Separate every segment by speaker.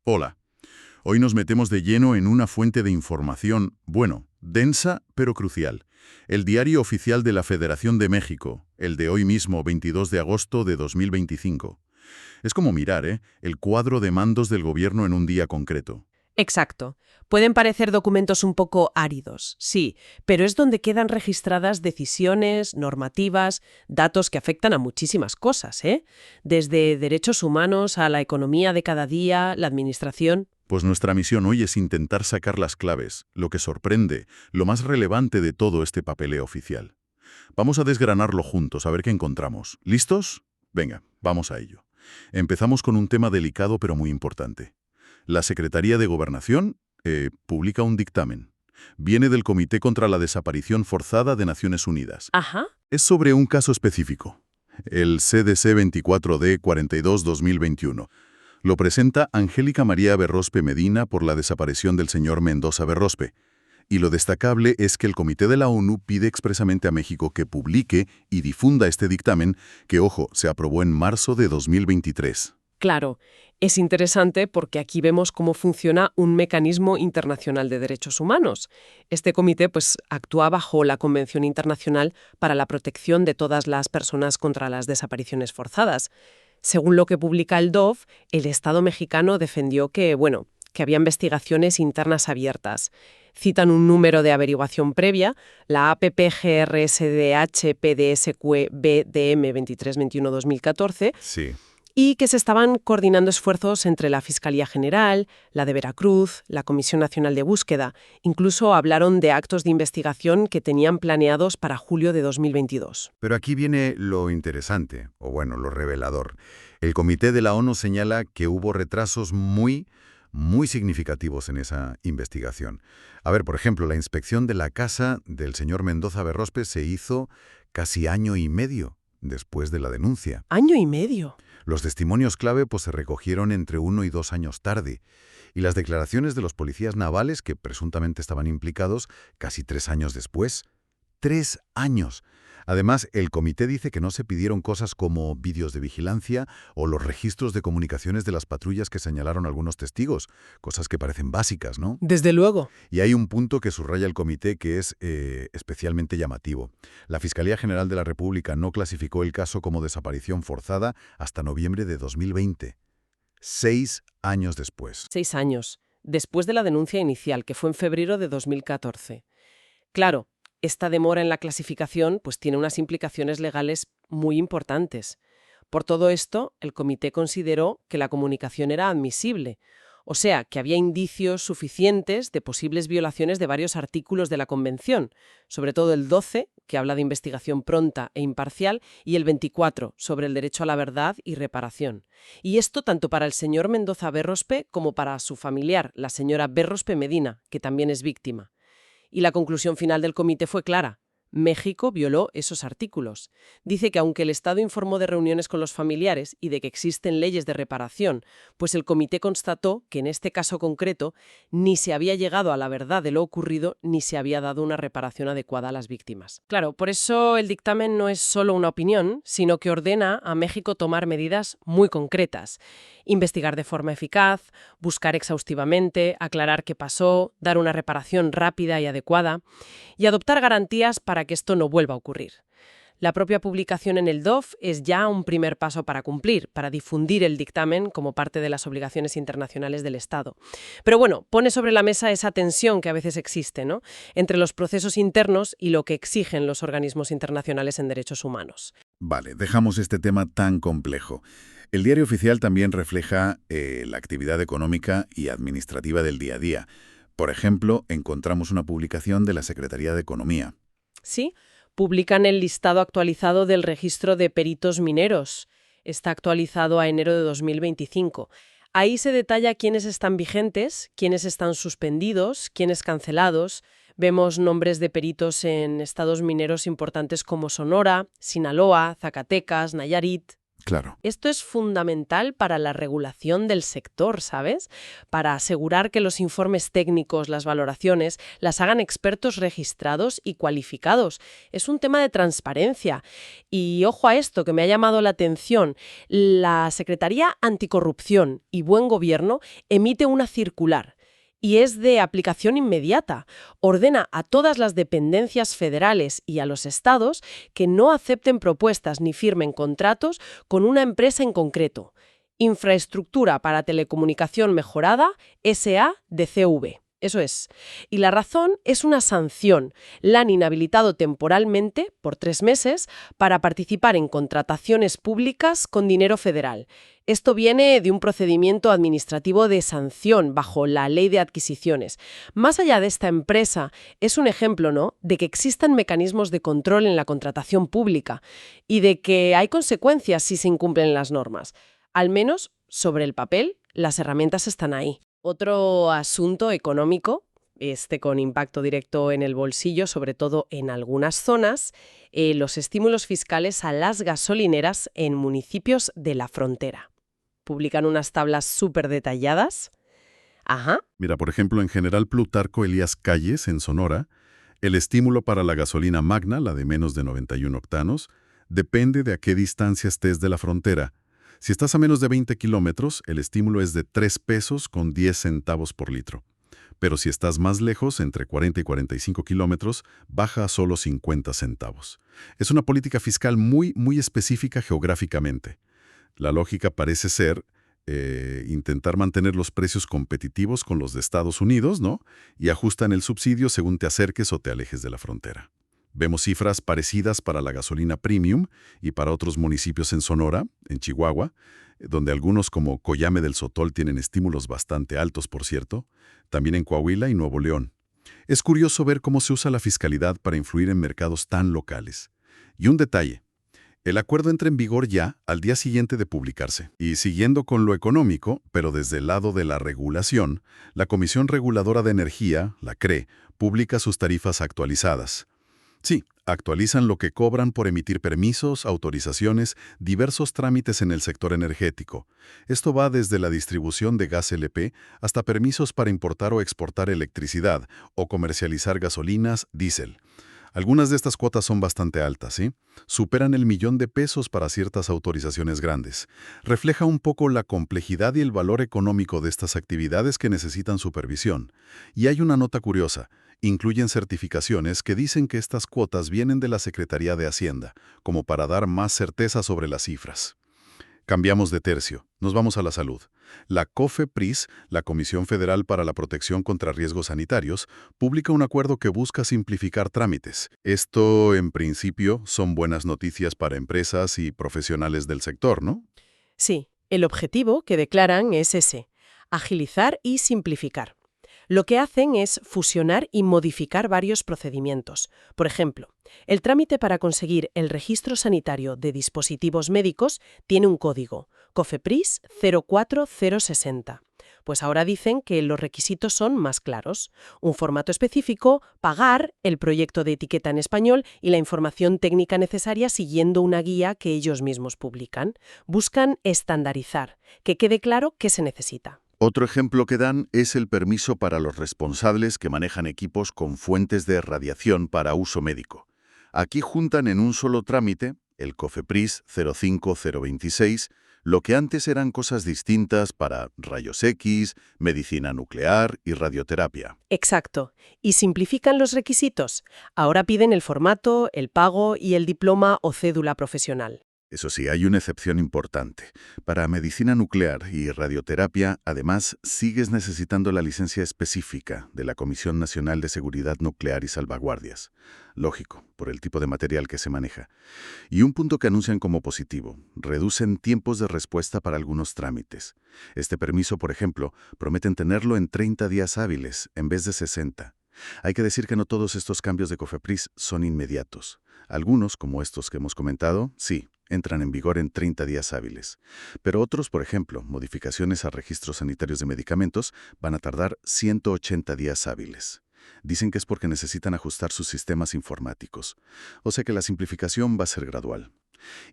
Speaker 1: Hola. Hoy nos metemos de lleno en una fuente de información, bueno, densa pero crucial. El Diario Oficial de la Federación de México, el de hoy mismo, 22 de agosto de 2025. Es como mirar, el cuadro de mandos del gobierno en un día concreto.
Speaker 2: Exacto. Pueden parecer documentos un poco áridos, sí, pero es donde quedan registradas decisiones, normativas, datos que afectan a muchísimas cosas, ¿eh? Desde derechos humanos a la economía de cada día, la administración.
Speaker 1: Pues nuestra misión hoy es intentar sacar las claves, lo que sorprende, lo más relevante de todo este papeleo oficial. Vamos a desgranarlo juntos, a ver qué encontramos. ¿Listos? Venga, vamos a ello. Empezamos con un tema delicado pero muy importante. La Secretaría de Gobernación publica un dictamen. Viene del Comité contra la Desaparición Forzada de Naciones Unidas.
Speaker 2: Ajá.
Speaker 1: Es sobre un caso específico, el CDC 24D 42-2021. Lo presenta Angélica María Berrospe Medina por la desaparición del señor Mendoza Berrospe. Y lo destacable es que el Comité de la ONU pide expresamente a México que publique y difunda este dictamen que, ojo, se aprobó en marzo de 2023.
Speaker 2: Claro, es interesante porque aquí vemos cómo funciona un mecanismo internacional de derechos humanos. Este comité actúa bajo la Convención Internacional para la Protección de todas las personas contra las desapariciones forzadas. Según lo que publica el DOF, el Estado mexicano defendió que había investigaciones internas abiertas. Citan un número de averiguación previa, la APPGRSDH-PDSQ-BDM 2321-2014,
Speaker 1: Sí.
Speaker 2: y que se estaban coordinando esfuerzos entre la Fiscalía General, la de Veracruz, la Comisión Nacional de Búsqueda. Incluso hablaron de actos de investigación que tenían planeados para julio de 2022.
Speaker 3: Pero aquí viene lo interesante, o bueno, lo revelador. El Comité de la ONU señala que hubo retrasos muy significativos en esa investigación. A ver, por ejemplo, la inspección de la casa del señor Mendoza Berrospe se hizo casi año y medio después de la denuncia.
Speaker 2: ¡Año y medio!
Speaker 3: Los testimonios clave se recogieron entre 1 y 2 años tarde, y las declaraciones de los policías navales que presuntamente estaban implicados casi 3 años después. 3 años. Además, el comité dice que no se pidieron cosas como vídeos de vigilancia o los registros de comunicaciones de las patrullas que señalaron algunos testigos, cosas que parecen básicas, ¿no?
Speaker 2: Desde luego.
Speaker 3: Y hay un punto que subraya el comité que es especialmente llamativo. La Fiscalía General de la República no clasificó el caso como desaparición forzada hasta noviembre de 2020. 6 años después.
Speaker 2: 6 años, después de la denuncia inicial, que fue en febrero de 2014. Claro, esta demora en la clasificación tiene unas implicaciones legales muy importantes. Por todo esto, el comité consideró que la comunicación era admisible, o sea, que había indicios suficientes de posibles violaciones de varios artículos de la Convención, sobre todo el 12, que habla de investigación pronta e imparcial, y el 24, sobre el derecho a la verdad y reparación. Y esto tanto para el señor Mendoza Berrospe como para su familiar, la señora Berrospe Medina, que también es víctima. Y la conclusión final del comité fue clara. México violó esos artículos. Dice que aunque el Estado informó de reuniones con los familiares y de que existen leyes de reparación, el comité constató que en este caso concreto ni se había llegado a la verdad de lo ocurrido ni se había dado una reparación adecuada a las víctimas. Claro, por eso el dictamen no es solo una opinión, sino que ordena a México tomar medidas muy concretas. Investigar de forma eficaz, buscar exhaustivamente, aclarar qué pasó, dar una reparación rápida y adecuada y adoptar garantías para que esto no vuelva a ocurrir. La propia publicación en el DOF es ya un primer paso para cumplir, para difundir el dictamen como parte de las obligaciones internacionales del Estado. Pero bueno, pone sobre la mesa esa tensión que a veces existe, ¿no?, entre los procesos internos y lo que exigen los organismos internacionales en derechos humanos.
Speaker 1: Vale, dejamos este tema tan complejo. El Diario Oficial también refleja la actividad económica y administrativa del día a día. Por ejemplo, encontramos una publicación de la Secretaría de Economía.
Speaker 2: Sí, publican el listado actualizado del registro de peritos mineros. Está actualizado a enero de 2025. Ahí se detalla quiénes están vigentes, quiénes están suspendidos, quiénes cancelados. Vemos nombres de peritos en estados mineros importantes como Sonora, Sinaloa, Zacatecas, Nayarit.
Speaker 1: Claro.
Speaker 2: Esto es fundamental para la regulación del sector, ¿sabes? Para asegurar que los informes técnicos, las valoraciones, las hagan expertos registrados y cualificados. Es un tema de transparencia. Y ojo a esto que me ha llamado la atención. La Secretaría Anticorrupción y Buen Gobierno emite una circular. Y es de aplicación inmediata. Ordena a todas las dependencias federales y a los estados que no acepten propuestas ni firmen contratos con una empresa en concreto. Infraestructura para telecomunicación mejorada, SADCV. Eso es. Y la razón es una sanción. La han inhabilitado temporalmente, por 3 meses, para participar en contrataciones públicas con dinero federal. Esto viene de un procedimiento administrativo de sanción bajo la Ley de Adquisiciones. Más allá de esta empresa, es un ejemplo, ¿no?, de que existan mecanismos de control en la contratación pública y de que hay consecuencias si se incumplen las normas. Al menos, sobre el papel, las herramientas están ahí. Otro asunto económico, con impacto directo en el bolsillo, sobre todo en algunas zonas, los estímulos fiscales a las gasolineras en municipios de la frontera. Publican unas tablas súper detalladas. Ajá.
Speaker 1: Mira, por ejemplo, en General Plutarco Elías Calles, en Sonora, el estímulo para la gasolina magna, la de menos de 91 octanos, depende de a qué distancia estés de la frontera. Si estás a menos de 20 kilómetros, el estímulo es de 3 pesos con 10 centavos por litro. Pero si estás más lejos, entre 40 y 45 kilómetros, baja a solo 50 centavos. Es una política fiscal muy específica geográficamente. La lógica parece ser intentar mantener los precios competitivos con los de Estados Unidos, ¿no? Y ajustan el subsidio según te acerques o te alejes de la frontera. Vemos cifras parecidas para la gasolina premium y para otros municipios en Sonora, en Chihuahua, donde algunos como Coyame del Sotol tienen estímulos bastante altos, por cierto, también en Coahuila y Nuevo León. Es curioso ver cómo se usa la fiscalidad para influir en mercados tan locales. Y un detalle. El acuerdo entra en vigor ya al día siguiente de publicarse. Y siguiendo con lo económico, pero desde el lado de la regulación, la Comisión Reguladora de Energía, la CRE, publica sus tarifas actualizadas. Sí, actualizan lo que cobran por emitir permisos, autorizaciones, diversos trámites en el sector energético. Esto va desde la distribución de gas LP hasta permisos para importar o exportar electricidad o comercializar gasolinas, diésel. Algunas de estas cuotas son bastante altas, ¿sí? Superan el $1,000,000 para ciertas autorizaciones grandes. Refleja un poco la complejidad y el valor económico de estas actividades que necesitan supervisión. Y hay una nota curiosa. Incluyen certificaciones que dicen que estas cuotas vienen de la Secretaría de Hacienda, como para dar más certeza sobre las cifras. Cambiamos de tercio. Nos vamos a la salud. La COFEPRIS, la Comisión Federal para la Protección contra Riesgos Sanitarios, publica un acuerdo que busca simplificar trámites. Esto, en principio, son buenas noticias para empresas y profesionales del sector, ¿no?
Speaker 2: Sí, el objetivo que declaran es ese: agilizar y simplificar. Lo que hacen es fusionar y modificar varios procedimientos. Por ejemplo, el trámite para conseguir el registro sanitario de dispositivos médicos tiene un código, COFEPRIS 04060. Pues ahora dicen que los requisitos son más claros. Un formato específico, pagar, el proyecto de etiqueta en español y la información técnica necesaria siguiendo una guía que ellos mismos publican. Buscan estandarizar, que quede claro qué se necesita.
Speaker 4: Otro ejemplo que dan es el permiso para los responsables que manejan equipos con fuentes de radiación para uso médico. Aquí juntan en un solo trámite, el COFEPRIS 05026, lo que antes eran cosas distintas para rayos X, medicina nuclear y radioterapia.
Speaker 2: Exacto. Y simplifican los requisitos. Ahora piden el formato, el pago y el diploma o cédula profesional.
Speaker 4: Eso sí, hay una excepción importante. Para medicina nuclear y radioterapia, además, sigues necesitando la licencia específica de la Comisión Nacional de Seguridad Nuclear y Salvaguardias. Lógico, por el tipo de material que se maneja. Y un punto que anuncian como positivo: reducen tiempos de respuesta para algunos trámites. Este permiso, por ejemplo, prometen tenerlo en 30 días hábiles, en vez de 60. Hay que decir que no todos estos cambios de COFEPRIS son inmediatos. Algunos, como estos que hemos comentado, sí, entran en vigor en 30 días hábiles. Pero otros, por ejemplo, modificaciones a registros sanitarios de medicamentos, van a tardar 180 días hábiles. Dicen que es porque necesitan ajustar sus sistemas informáticos. O sea que la simplificación va a ser gradual.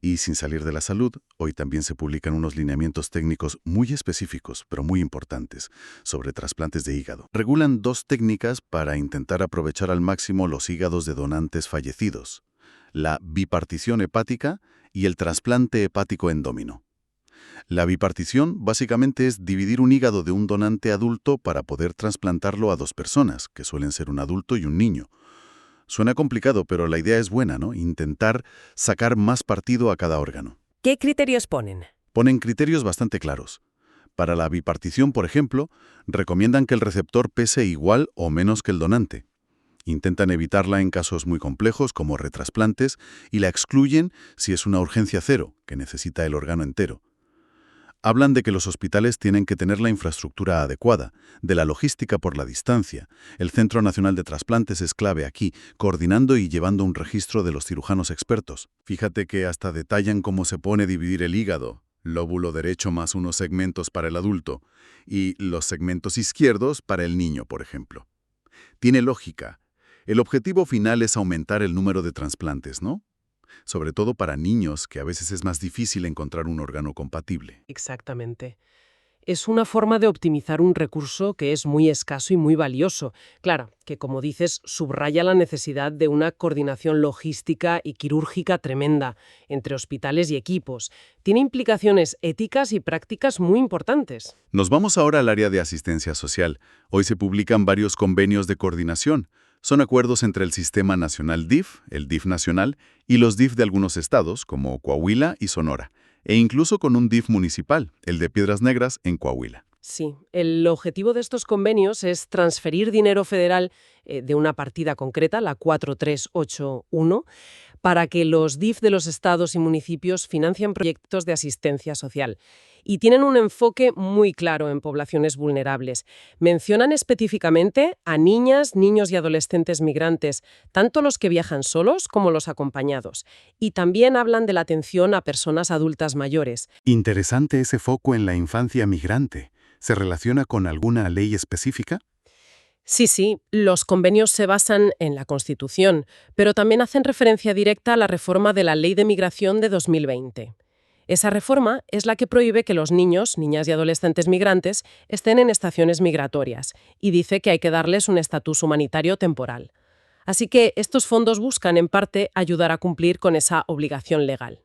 Speaker 4: Y sin salir de la salud, hoy también se publican unos lineamientos técnicos muy específicos, pero muy importantes, sobre trasplantes de hígado. Regulan 2 técnicas para intentar aprovechar al máximo los hígados de donantes fallecidos: la bipartición hepática y el trasplante hepático endómino. La bipartición básicamente es dividir un hígado de un donante adulto para poder trasplantarlo a 2 personas, que suelen ser un adulto y un niño. Suena complicado, pero la idea es buena, ¿no? Intentar sacar más partido a cada órgano.
Speaker 2: ¿Qué criterios ponen?
Speaker 4: Ponen criterios bastante claros. Para la bipartición, por ejemplo, recomiendan que el receptor pese igual o menos que el donante. Intentan evitarla en casos muy complejos, como retrasplantes, y la excluyen si es una urgencia cero, que necesita el órgano entero. Hablan de que los hospitales tienen que tener la infraestructura adecuada, de la logística por la distancia. El Centro Nacional de Trasplantes es clave aquí, coordinando y llevando un registro de los cirujanos expertos. Fíjate que hasta detallan cómo se pone dividir el hígado: lóbulo derecho más unos segmentos para el adulto, y los segmentos izquierdos para el niño, por ejemplo. Tiene lógica. El objetivo final es aumentar el número de trasplantes, ¿no? Sobre todo para niños, que a veces es más difícil encontrar un órgano compatible.
Speaker 2: Exactamente. Es una forma de optimizar un recurso que es muy escaso y muy valioso. Claro, que como dices, subraya la necesidad de una coordinación logística y quirúrgica tremenda entre hospitales y equipos. Tiene implicaciones éticas y prácticas muy importantes.
Speaker 4: Nos vamos ahora al área de asistencia social. Hoy se publican varios convenios de coordinación. Son acuerdos entre el Sistema Nacional DIF, el DIF nacional, y los DIF de algunos estados, como Coahuila y Sonora, e incluso con un DIF municipal, el de Piedras Negras, en Coahuila.
Speaker 2: Sí, el objetivo de estos convenios es transferir dinero federal de una partida concreta, la 4381, para que los DIF de los estados y municipios financien proyectos de asistencia social. Y tienen un enfoque muy claro en poblaciones vulnerables. Mencionan específicamente a niñas, niños y adolescentes migrantes, tanto los que viajan solos como los acompañados. Y también hablan de la atención a personas adultas mayores.
Speaker 3: Interesante ese foco en la infancia migrante. ¿Se relaciona con alguna ley específica?
Speaker 2: Sí, los convenios se basan en la Constitución, pero también hacen referencia directa a la reforma de la Ley de Migración de 2020. Esa reforma es la que prohíbe que los niños, niñas y adolescentes migrantes estén en estaciones migratorias y dice que hay que darles un estatus humanitario temporal. Así que estos fondos buscan, en parte, ayudar a cumplir con esa obligación legal.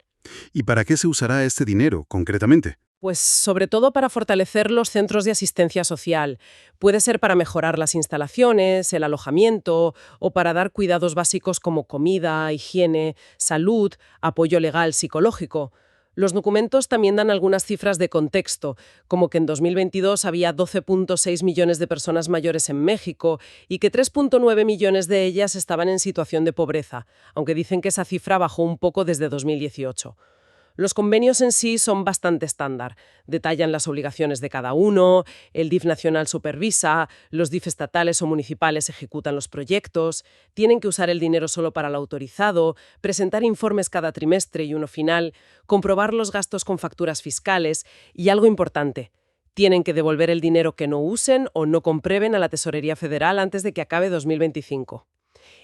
Speaker 3: ¿Y para qué se usará este dinero, concretamente?
Speaker 2: Pues sobre todo para fortalecer los centros de asistencia social. Puede ser para mejorar las instalaciones, el alojamiento o para dar cuidados básicos como comida, higiene, salud, apoyo legal, psicológico. Los documentos también dan algunas cifras de contexto, como que en 2022 había 12.6 millones de personas mayores en México y que 3.9 millones de ellas estaban en situación de pobreza, aunque dicen que esa cifra bajó un poco desde 2018. Los convenios en sí son bastante estándar. Detallan las obligaciones de cada uno, el DIF nacional supervisa, los DIF estatales o municipales ejecutan los proyectos, tienen que usar el dinero solo para lo autorizado, presentar informes cada trimestre y uno final, comprobar los gastos con facturas fiscales y algo importante, tienen que devolver el dinero que no usen o no comprueben a la Tesorería Federal antes de que acabe 2025.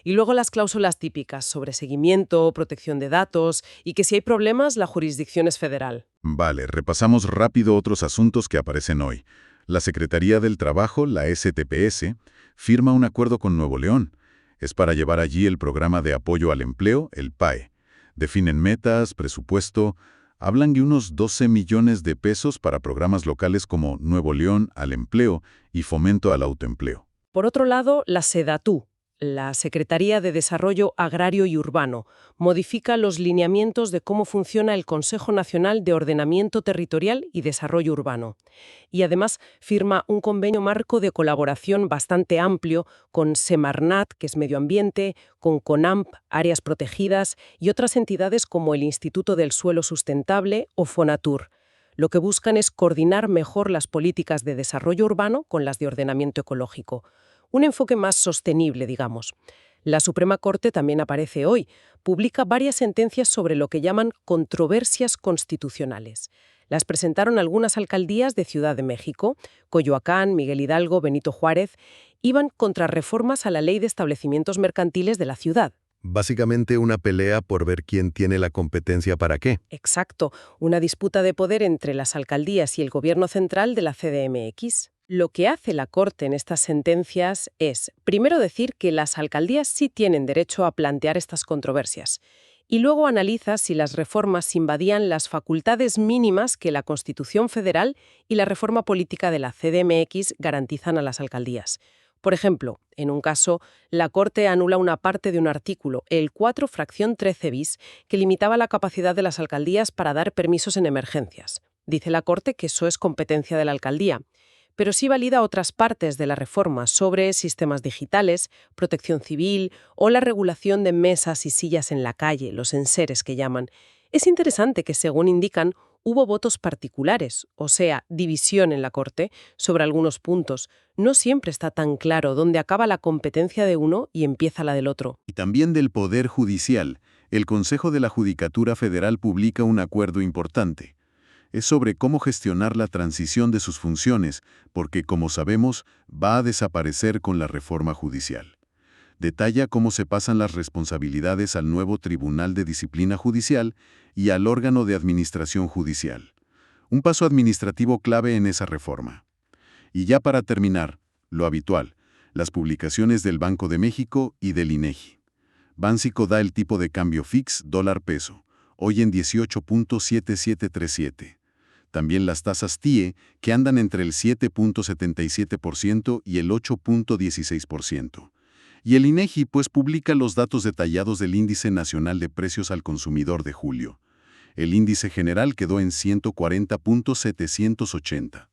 Speaker 2: Y luego las cláusulas típicas sobre seguimiento, protección de datos y que si hay problemas, la jurisdicción es federal.
Speaker 1: Vale, repasamos rápido otros asuntos que aparecen hoy. La Secretaría del Trabajo, la STPS, firma un acuerdo con Nuevo León. Es para llevar allí el programa de apoyo al empleo, el PAE. Definen metas, presupuesto. Hablan de unos 12 millones de pesos para programas locales como Nuevo León al empleo y fomento al autoempleo.
Speaker 2: Por otro lado, la SEDATU, la Secretaría de Desarrollo Agrario y Urbano, modifica los lineamientos de cómo funciona el Consejo Nacional de Ordenamiento Territorial y Desarrollo Urbano. Y además firma un convenio marco de colaboración bastante amplio con Semarnat, que es Medio Ambiente, con CONAMP, Áreas Protegidas, y otras entidades como el Instituto del Suelo Sustentable o Fonatur. Lo que buscan es coordinar mejor las políticas de desarrollo urbano con las de ordenamiento ecológico. Un enfoque más sostenible, digamos. La Suprema Corte también aparece hoy. Publica varias sentencias sobre lo que llaman controversias constitucionales. Las presentaron algunas alcaldías de Ciudad de México, Coyoacán, Miguel Hidalgo, Benito Juárez. Iban contra reformas a la Ley de Establecimientos Mercantiles de la ciudad.
Speaker 3: Básicamente una pelea por ver quién tiene la competencia para qué.
Speaker 2: Exacto, una disputa de poder entre las alcaldías y el gobierno central de la CDMX. Lo que hace la Corte en estas sentencias es, primero, decir que las alcaldías sí tienen derecho a plantear estas controversias, y luego analiza si las reformas invadían las facultades mínimas que la Constitución Federal y la reforma política de la CDMX garantizan a las alcaldías. Por ejemplo, en un caso, la Corte anula una parte de un artículo, el 4 fracción 13 bis, que limitaba la capacidad de las alcaldías para dar permisos en emergencias. Dice la Corte que eso es competencia de la alcaldía, pero sí valida otras partes de la reforma sobre sistemas digitales, protección civil o la regulación de mesas y sillas en la calle, los enseres que llaman. Es interesante que, según indican, hubo votos particulares, o sea, división en la Corte, sobre algunos puntos. No siempre está tan claro dónde acaba la competencia de uno y empieza la del otro.
Speaker 4: Y también del Poder Judicial. El Consejo de la Judicatura Federal publica un acuerdo importante. Es sobre cómo gestionar la transición de sus funciones, porque, como sabemos, va a desaparecer con la reforma judicial. Detalla cómo se pasan las responsabilidades al nuevo Tribunal de Disciplina Judicial y al órgano de administración judicial. Un paso administrativo clave en esa reforma. Y ya para terminar, lo habitual, las publicaciones del Banco de México y del INEGI. Bánsico da el tipo de cambio fix dólar-peso, hoy en 18.7737. También las tasas TIE, que andan entre el 7.77% y el 8.16%. Y el INEGI pues publica los datos detallados del Índice Nacional de Precios al Consumidor de julio. El índice general quedó en 140.780.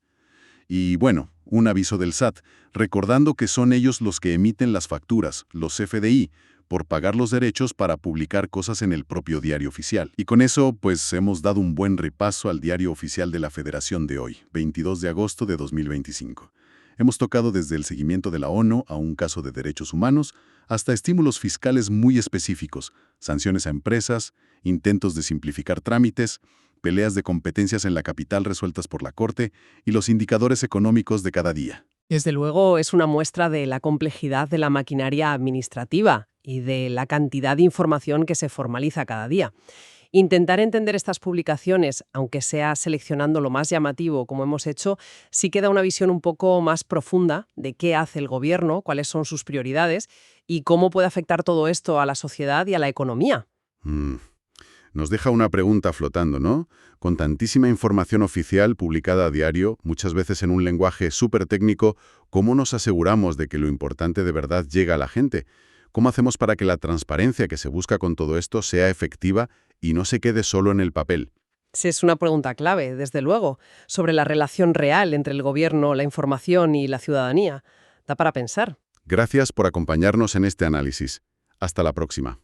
Speaker 4: Y bueno, un aviso del SAT, recordando que son ellos los que emiten las facturas, los CFDI, por pagar los derechos para publicar cosas en el propio diario oficial. Y con eso, pues hemos dado un buen repaso al diario oficial de la Federación de hoy, 22 de agosto de 2025. Hemos tocado desde el seguimiento de la ONU a un caso de derechos humanos, hasta estímulos fiscales muy específicos, sanciones a empresas, intentos de simplificar trámites, peleas de competencias en la capital resueltas por la Corte y los indicadores económicos de cada día.
Speaker 2: Desde luego, es una muestra de la complejidad de la maquinaria administrativa y de la cantidad de información que se formaliza cada día. Intentar entender estas publicaciones, aunque sea seleccionando lo más llamativo, como hemos hecho, sí que da una visión un poco más profunda de qué hace el gobierno, cuáles son sus prioridades y cómo puede afectar todo esto a la sociedad y a la economía.
Speaker 4: Nos deja una pregunta flotando, ¿no? Con tantísima información oficial publicada a diario, muchas veces en un lenguaje súper técnico, ¿cómo nos aseguramos de que lo importante de verdad llega a la gente? ¿Cómo hacemos para que la transparencia que se busca con todo esto sea efectiva y no se quede solo en el papel?
Speaker 2: Sí, es una pregunta clave, desde luego, sobre la relación real entre el gobierno, la información y la ciudadanía. Da para pensar.
Speaker 4: Gracias por acompañarnos en este análisis. Hasta la próxima.